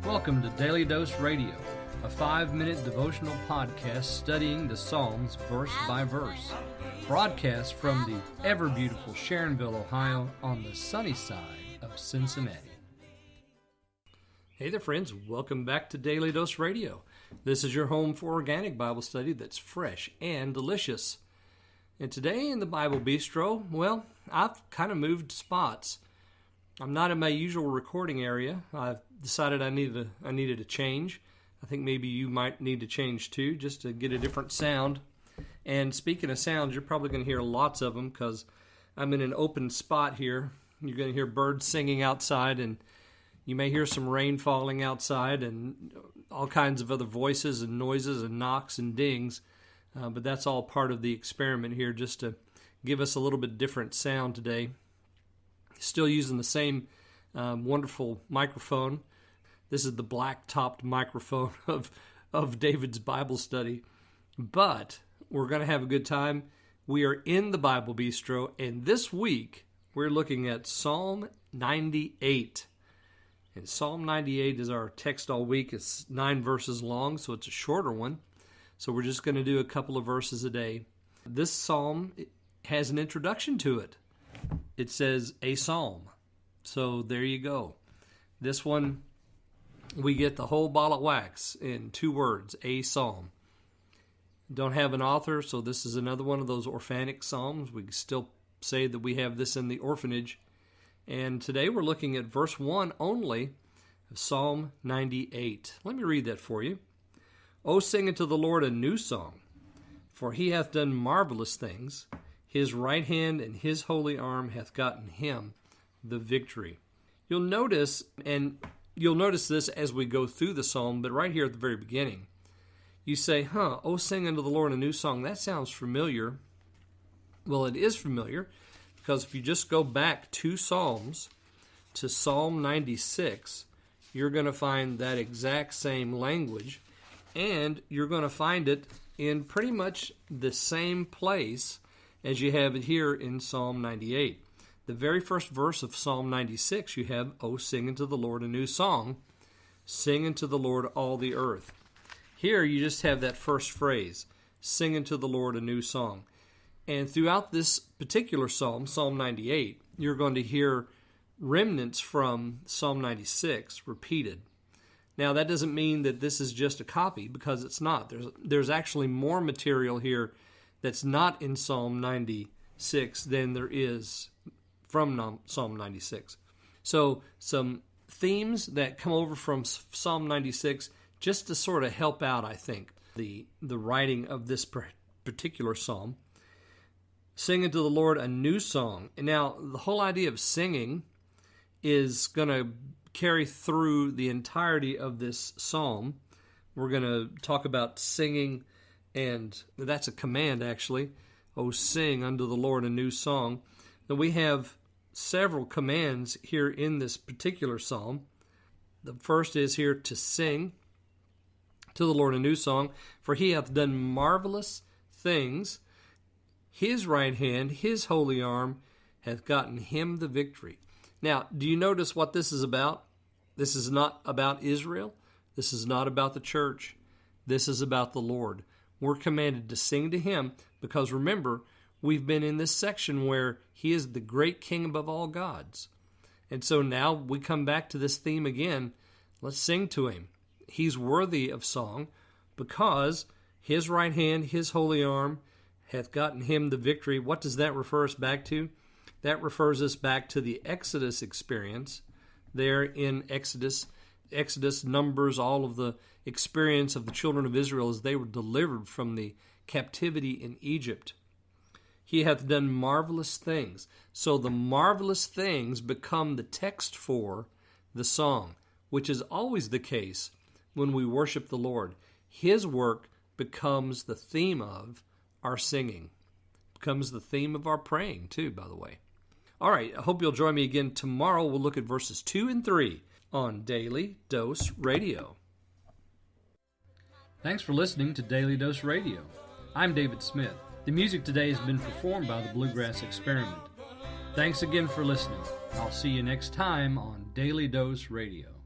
Welcome to Daily Dose Radio, a 5-minute devotional podcast studying the Psalms verse by verse. Broadcast from the ever-beautiful Sharonville, Ohio, on the sunny side of Cincinnati. Hey there, friends. Welcome back to Daily Dose Radio. This is your home for organic Bible study that's fresh and delicious. And today in the Bible Bistro, well, I've kind of moved spots. I'm not in my usual recording area. I've decided I needed a change. I think maybe you might need to change too, just to get a different sound. And speaking of sounds, you're probably going to hear lots of them because I'm in an open spot here. You're going to hear birds singing outside, and you may hear some rain falling outside and all kinds of other voices and noises and knocks and dings. But that's all part of the experiment here, just to give us a little bit different sound today. Still using the same wonderful microphone. This is the black-topped microphone of David's Bible study. But we're going to have a good time. We are in the Bible Bistro, and this week we're looking at Psalm 98. And Psalm 98 is our text all week. It's 9 verses long, so it's a shorter one. So we're just going to do a couple of verses a day. This psalm has an introduction to it. It says, a psalm. So there you go. This one, we get the whole ball of wax in 2 words, a psalm. Don't have an author, so this is another one of those orphanic psalms. We still say that we have this in the orphanage. And today we're looking at verse 1 only of Psalm 98. Let me read that for you. O sing unto the Lord a new song, for he hath done marvelous things. His right hand and his holy arm hath gotten him the victory. You'll notice this as we go through the psalm, but right here at the very beginning, you say, O sing unto the Lord a new song. That sounds familiar. Well, it is familiar, because if you just go back 2 psalms to Psalm 96, you're going to find that exact same language, and you're going to find it in pretty much the same place as you have it here in Psalm 98. The very first verse of Psalm 96, you have, O sing unto the Lord a new song, sing unto the Lord all the earth. Here you just have that first phrase, sing unto the Lord a new song. And throughout this particular psalm, Psalm 98, you're going to hear remnants from Psalm 96 repeated. Now, that doesn't mean that this is just a copy, because it's not. There's actually more material here that's not in Psalm 96 than there is from Psalm 96. So some themes that come over from Psalm 96 just to sort of help out, I think, the writing of this particular psalm. Sing unto the Lord a new song. And now, the whole idea of singing is going to carry through the entirety of this psalm. We're going to talk about singing, and that's a command, actually. Oh, sing unto the Lord a new song. Now, we have several commands here in this particular psalm. The first is here to sing to the Lord a new song, for he hath done marvelous things. His right hand, his holy arm, hath gotten him the victory. Now, do you notice what this is about? This is not about Israel. This is not about the church. This is about the Lord. We're commanded to sing to him because, remember, we've been in this section where he is the great king above all gods. And so now we come back to this theme again. Let's sing to him. He's worthy of song because his right hand, his holy arm, hath gotten him the victory. What does that refer us back to? That refers us back to the Exodus experience there in Exodus, Numbers, all of the experience of the children of Israel as they were delivered from the captivity in Egypt. He hath done marvelous things. So the marvelous things become the text for the song, which is always the case when we worship the Lord. His work becomes the theme of our singing. Becomes the theme of our praying too, by the way. All right, I hope you'll join me again tomorrow. We'll look at verses 2 and 3 on Daily Dose Radio. Thanks for listening to Daily Dose Radio. I'm David Smith. The music today has been performed by the Bluegrass Experiment. Thanks again for listening. I'll see you next time on Daily Dose Radio.